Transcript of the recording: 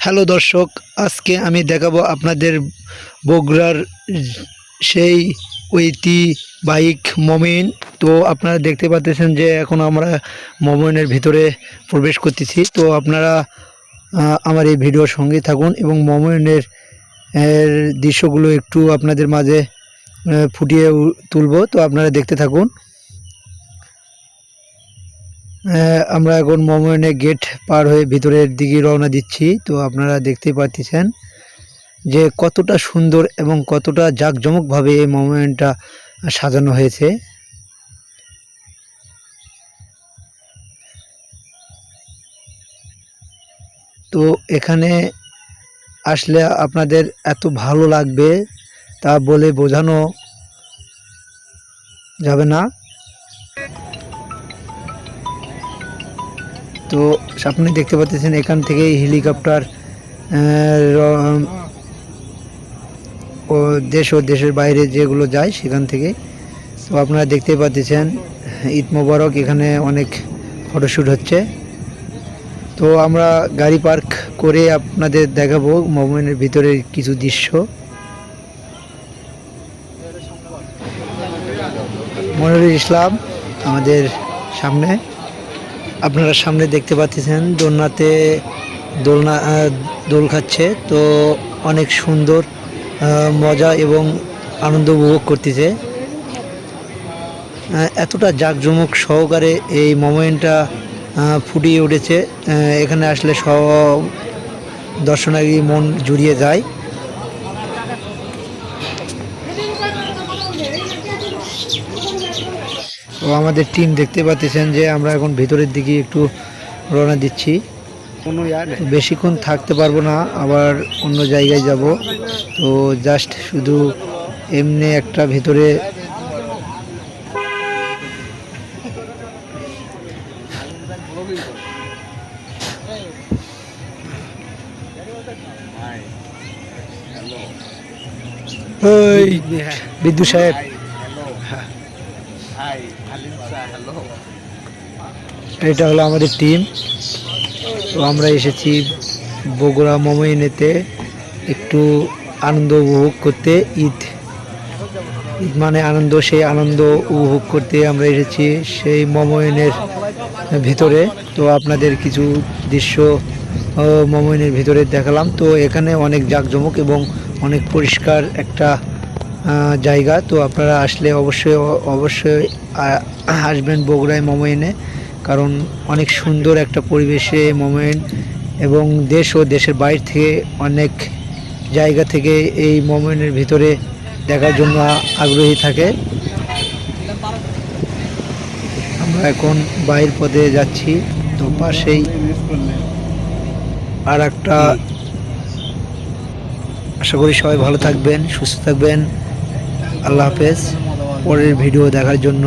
Hello দর্শক, আজকে আমি দেখাবো আপনাদের বগুড়ার সেই ঐতিহ্যবাহী মমিন। তো আপনারা দেখতে পাচ্ছেন যে এখন আমরা মমিনের ভিতরে প্রবেশ করতেছি। তো আপনারা আমার এই ভিডিওর সঙ্গে থাকুন এবং মমিনের দৃশ্যগুলো একটু আপনাদের মাঝে ফুটিয়ে তুলব। তো আপনারা দেখতে থাকুন। আমরা এখন মমিনের গেট পার হয়ে ভিতরের দিকে রওনা দিচ্ছি। তো আপনারা দেখতে পাচ্ছেন যে কতটা সুন্দর এবং কতটা জাঁকজমকভাবে এই মমিনটা সাজানো হয়েছে। তো এখানে আসলে আপনাদের এত ভালো লাগবে তা বলে বোঝানো যাবে না। তো আপনি দেখতে পাচ্ছেন এখান থেকে হেলিকপ্টার ও দেশের বাইরে যেগুলো যায় সেখান থেকে। তো আপনারা দেখতে পাচ্ছেন ঈদ মোবারক, এখানে অনেক ফটোশ্যুট হচ্ছে। তো আমরা গাড়ি পার্ক করে আপনাদের দেখাবো মমিনের ভিতরের কিছু দৃশ্য। মনিরুল ইসলাম আমাদের সামনে, আপনারা সামনে দেখতে পাচ্ছেন দোলনাতে দোল খাচ্ছে। তো অনেক সুন্দর মজা এবং আনন্দ উপভোগ করতেছে। এতটা জাঁকজমক সহকারে এই মোমেন্টটা ফুটিয়ে উঠেছে। এখানে আসলে সব দর্শনার্থী মন জুড়িয়ে যায়। তো আমাদের টিম দেখতে পাচ্ছেন যে আমরা এখন ভিতরের দিকে একটু রওনা দিচ্ছি। বেশিক্ষণ থাকতে পারবো না, আবার অন্য জায়গায় যাব। তো জাস্ট শুধু এমনি একটা ভিতরে বিদ্যুৎ সাহেব, এটা হলো আমাদের টিম। তো আমরা এসেছি বগুড়া মমিনেতে একটু আনন্দ উপভোগ করতে। ঈদ মানে আনন্দ, সেই আনন্দ উপভোগ করতে আমরা এসেছি সেই মমিনের ভিতরে। তো আপনাদের কিছু দৃশ্য মমিনের ভিতরে দেখালাম। তো এখানে অনেক জাঁকজমক এবং অনেক পরিষ্কার একটা জায়গা। তো আপনারা আসলে অবশ্যই আসবেন বগুড়ায় মমিনে, কারণ অনেক সুন্দর একটা পরিবেশে মমিন এবং দেশ ও দেশের বাইরে থেকে অনেক জায়গা থেকে এই মমিনের ভিতরে দেখার জন্য আগ্রহী থাকে। আমরা এখন বাইর পথে যাচ্ছি। তো পাশেই আর একটা। আশা করি সবাই ভালো থাকবেন, সুস্থ থাকবেন। আল্লাহ হাফেজ। পরের ভিডিও দেখার জন্য